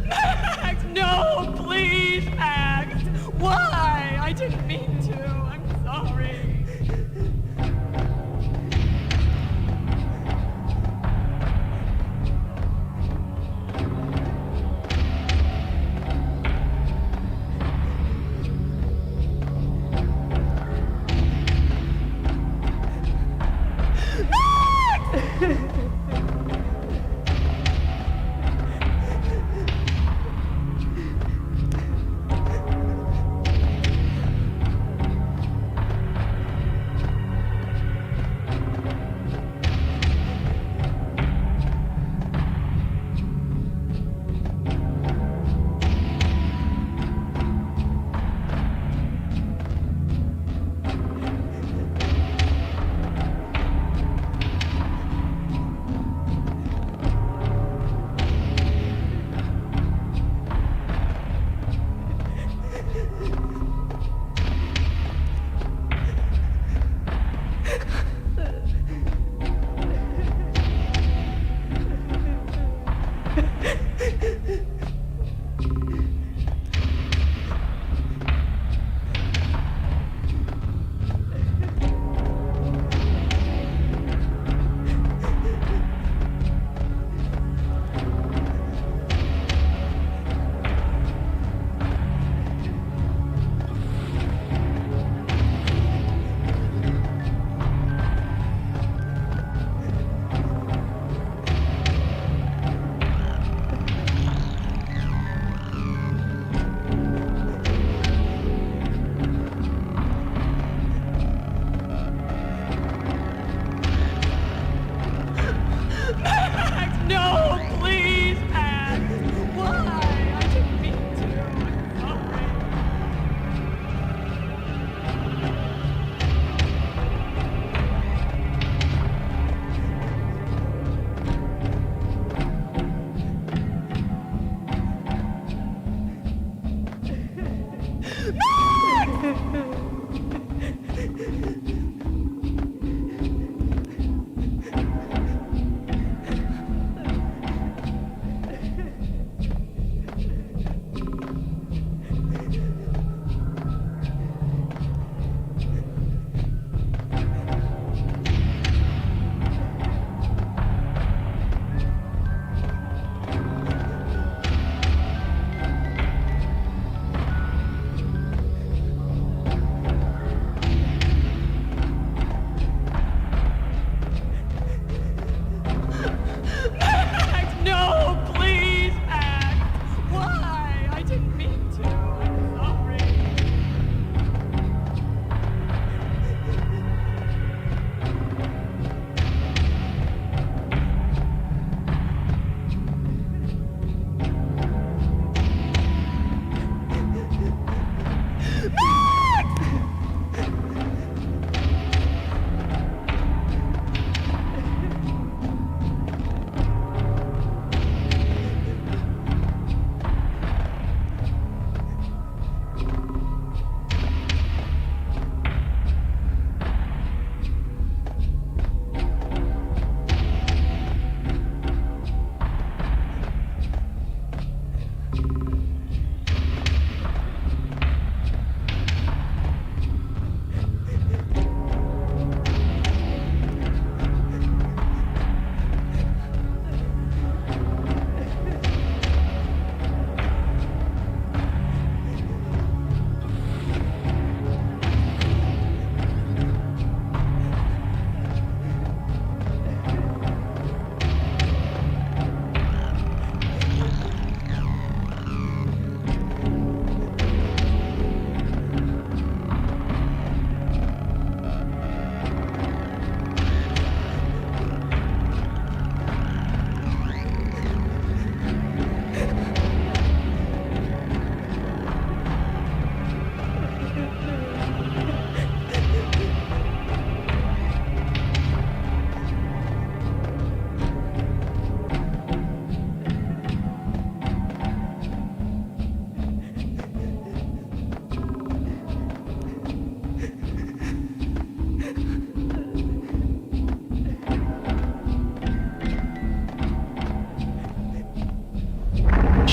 Max, no, please, Max. Why? I didn't mean to. I'm sorry.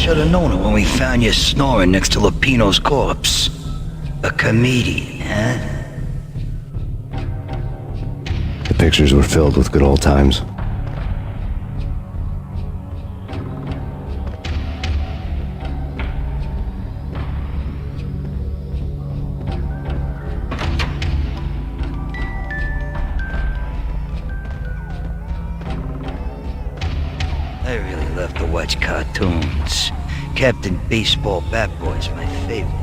should have known it when we found you snoring next to Lupino's corpse. A comedian, huh? The pictures were filled with good old times. I really love to watch cartoons. Captain Baseball Bat Boy's my favorite.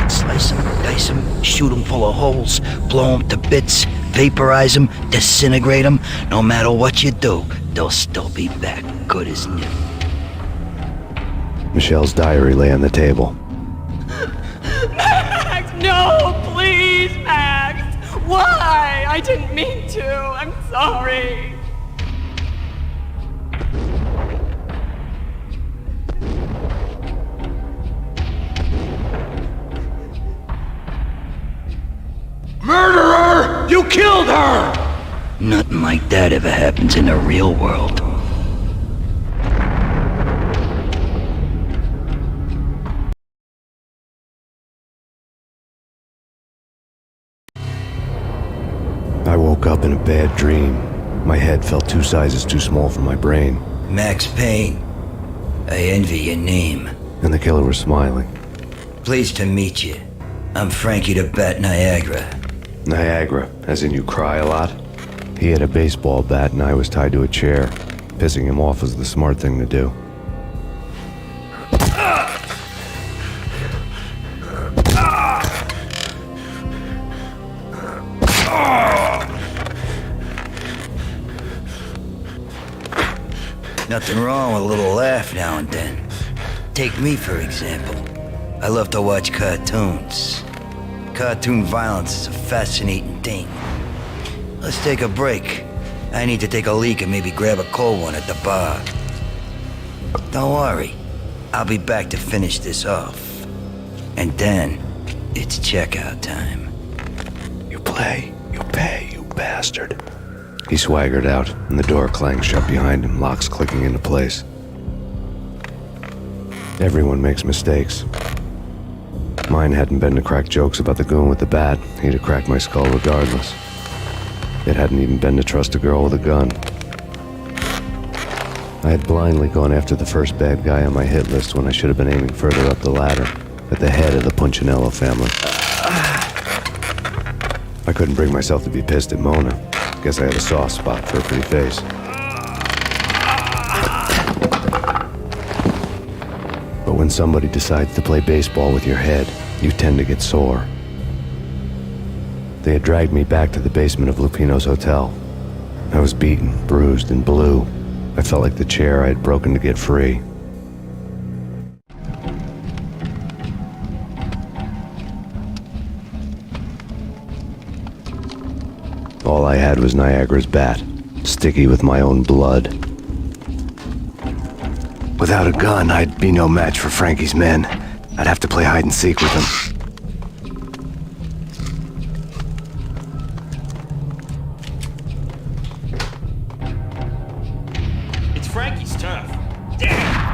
Slice them, dice them, shoot them full of holes, blow them to bits, vaporize them, disintegrate them. No matter what you do, they'll still be back good as new. Michelle's diary lay on the table. Max, no, please, Max. Why? I didn't mean to. I'm sorry. Murderer! You killed her! Nothing like that ever happens in the real world. I woke up in a bad dream. My head felt 2 sizes too small for my brain. Max Payne. I envy your name. And the killer was smiling. Pleased to meet you. I'm Frankie the Bat Niagara. Niagara, as in you cry a lot? He had a baseball bat and I was tied to a chair. Pissing him off was the smart thing to do. Nothing wrong with a little laugh now and then. Take me, for example. I love to watch cartoons. Cartoon violence is a fascinating thing. Let's take a break. I need to take a leak and maybe grab a cold one at the bar. Don't worry. I'll be back to finish this off. And then, it's checkout time. play, you pay, you bastard. He swaggered out, and the door clanged shut behind him, locks clicking into place. Everyone makes mistakes. Mine hadn't been to crack jokes about the goon with the bat. He'd have cracked my skull regardless. It hadn't even been to trust a girl with a gun. I had blindly gone after the first bad guy on my hit list when I should have been aiming further up the ladder, at the head of the Punchinello family. I couldn't bring myself to be pissed at Mona. Guess I had a soft spot for her pretty face. But when somebody decides to play baseball with your head, you tend to get sore. They had dragged me back to the basement of Lupino's hotel. I was beaten, bruised, and blue. I felt like the chair I had broken to get free. All I had was Niagara's bat, sticky with my own blood. Without a gun, I'd be no match for Frankie's men. I'd have to play hide and seek with them. It's Frankie's turf. Damn!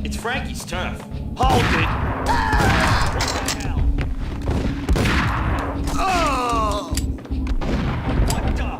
It's Frankie's turf. Hold it! What the hell? What the?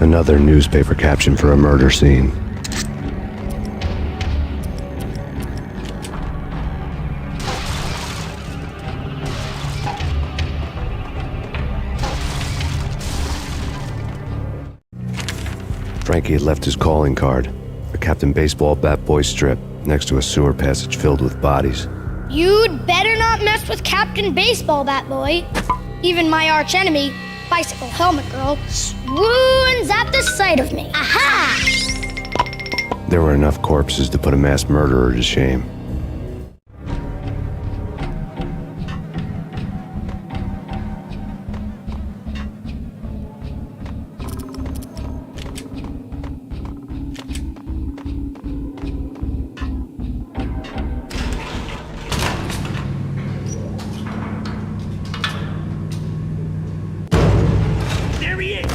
Another newspaper caption for a murder scene. Frankie had left his calling card, a Captain Baseball bat boy strip, next to a sewer passage filled with bodies. You'd better not mess with Captain Baseball Bat Boy. Even my archenemy, Bicycle Helmet Girl, swoons at the sight of me. Aha! There were enough corpses to put a mass murderer to shame. There he is!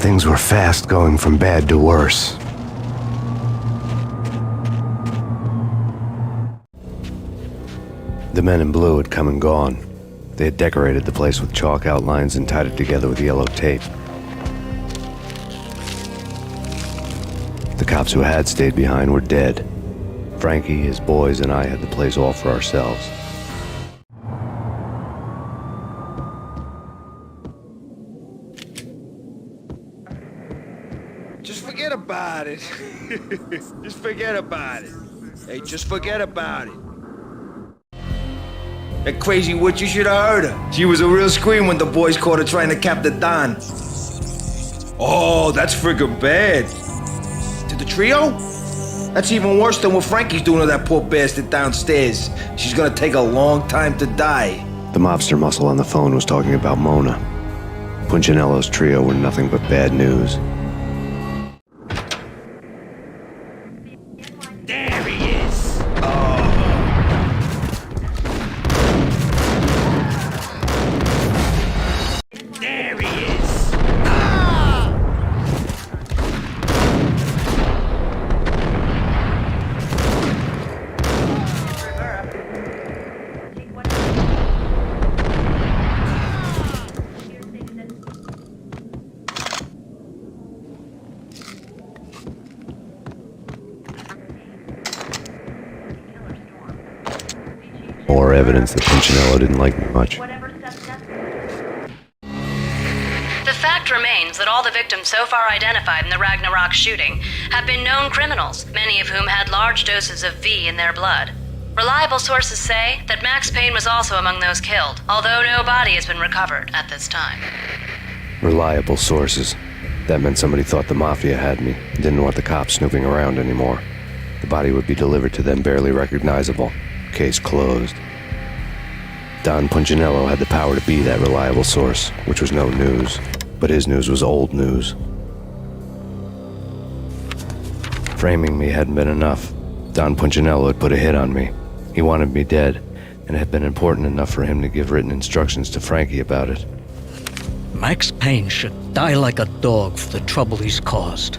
things were fast going from bad to worse. The men in blue had come and gone. They had decorated the place with chalk outlines and tied it together with yellow tape. The cops who had stayed behind were dead. Frankie, his boys, and I had the place all for ourselves. Just forget about it. Just forget about it. Hey, just forget about it. That crazy witch, you should have heard her. She was a real scream when the boys caught her trying to cap the Don. Oh, that's friggin' bad. To the trio? That's even worse than what Frankie's doing to that poor bastard downstairs. She's gonna take a long time to die. The mobster muscle on the phone was talking about Mona. Punchinello's trio were nothing but bad news. There he is. There he is. More evidence that Punchinello didn't like me much. The fact remains that all the victims so far identified in the Ragnarok shooting have been known criminals, many of whom had large doses of V in their blood. Reliable sources say that Max Payne was also among those killed, although no body has been recovered at this time. Reliable sources. That meant somebody thought the Mafia had me, didn't want the cops snooping around anymore. The body would be delivered to them barely recognizable. Case closed. Don Punchinello had the power to be that reliable source, which was no news. But his news was old news. Framing me hadn't been enough. Don Punchinello had put a hit on me. He wanted me dead, and it had been important enough for him to give written instructions to Frankie about it. Max Payne should die like a dog for the trouble he's caused.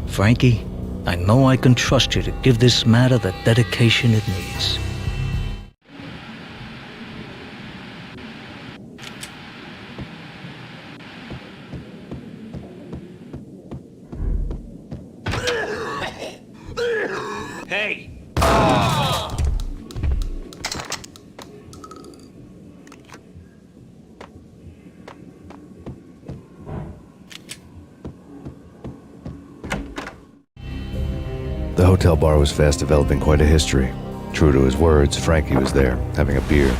Frankie, I know I can trust you to give this matter the dedication it needs. Hey. The hotel bar was fast developing quite a history. True to his words, Frankie was there, having a beer.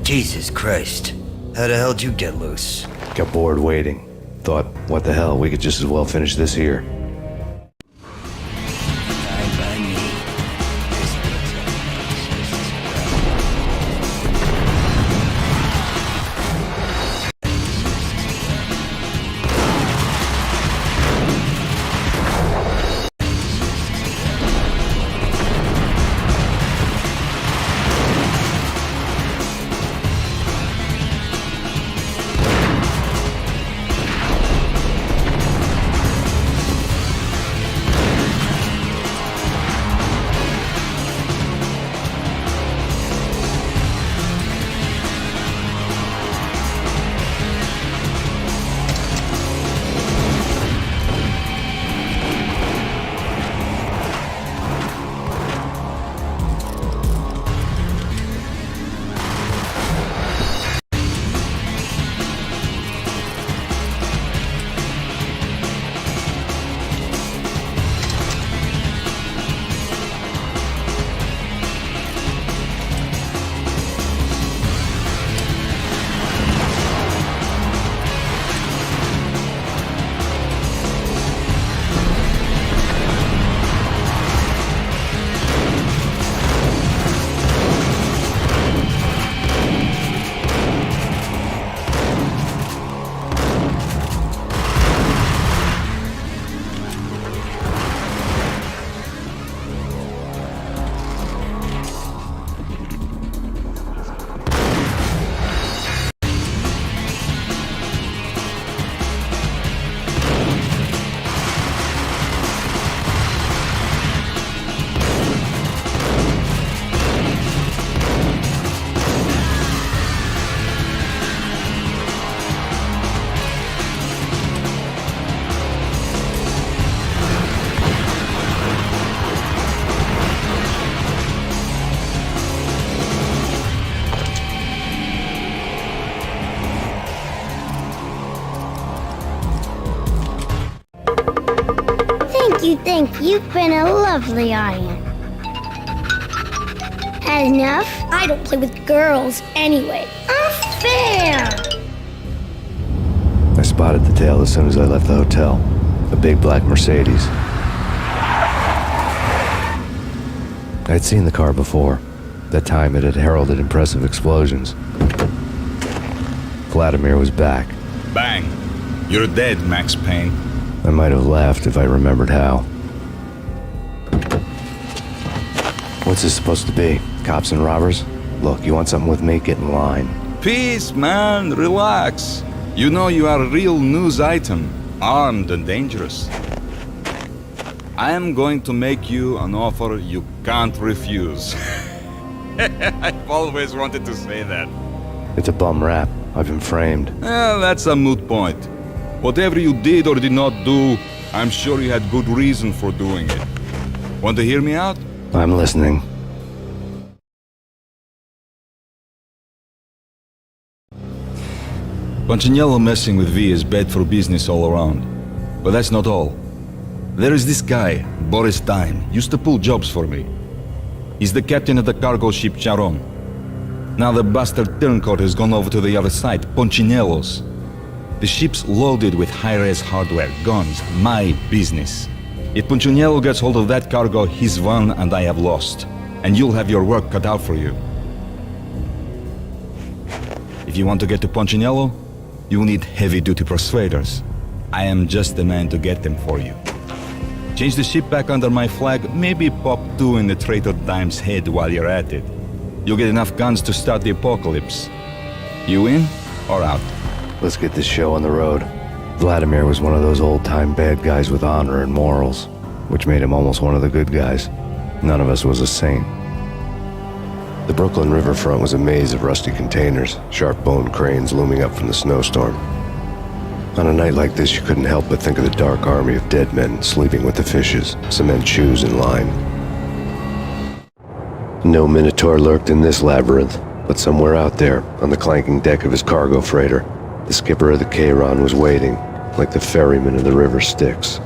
Jesus Christ. How the hell did you get loose? Got bored waiting. Thought, what the hell, we could just as well finish this here. think you've been a lovely audience. Had enough? I don't play with girls anyway. Unfair! I spotted the tail as soon as I left the hotel. A big black Mercedes. I'd seen the car before. That time it had heralded impressive explosions. Vladimir was back. Bang! You're dead, Max Payne. I might have laughed if I remembered how. What's this supposed to be? Cops and robbers? Look, you want something with me? Get in line. Peace, man. Relax. You know you are a real news item. Armed and dangerous. I am going to make you an offer you can't refuse. I've always wanted to say that. It's a bum rap. I've been framed. That's a moot point. Whatever you did or did not do, I'm sure you had good reason for doing it. Want to hear me out? I'm listening. Punchinello messing with V is bad for business all around. But that's not all. There is this guy, Boris Dime, used to pull jobs for me. He's the captain of the cargo ship Charon. Now the bastard turncoat has gone over to the other side, Punchinello's. The ship's loaded with high-res hardware, guns, my business. If Punchinello gets hold of that cargo, he's won and I have lost. And you'll have your work cut out for you. If you want to get to Punchinello, you'll need heavy-duty persuaders. I am just the man to get them for you. Change the ship back under my flag, maybe pop 2 in the traitor Dime's head while you're at it. You'll get enough guns to start the apocalypse. You in or out? Let's get this show on the road. Vladimir was one of those old-time bad guys with honor and morals, which made him almost one of the good guys. None of us was a saint. The Brooklyn riverfront was a maze of rusty containers, sharp-boned cranes looming up from the snowstorm. On a night like this, you couldn't help but think of the dark army of dead men sleeping with the fishes, cement shoes in line. No Minotaur lurked in this labyrinth, but somewhere out there, on the clanking deck of his cargo freighter, the skipper of the Chiron was waiting, like the ferryman of the river Styx.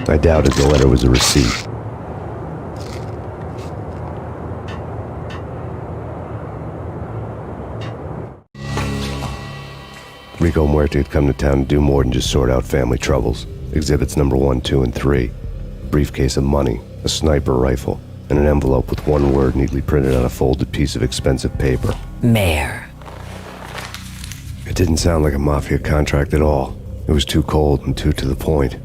I doubted the letter was a receipt. Rico Muerte had come to town to do more than just sort out family troubles. Exhibits number 1, 2, and 3. Briefcase of money, a sniper rifle, and an envelope with one word neatly printed on a folded piece of expensive paper. Mayor. It didn't sound like a mafia contract at all. It was too cold and too to the point.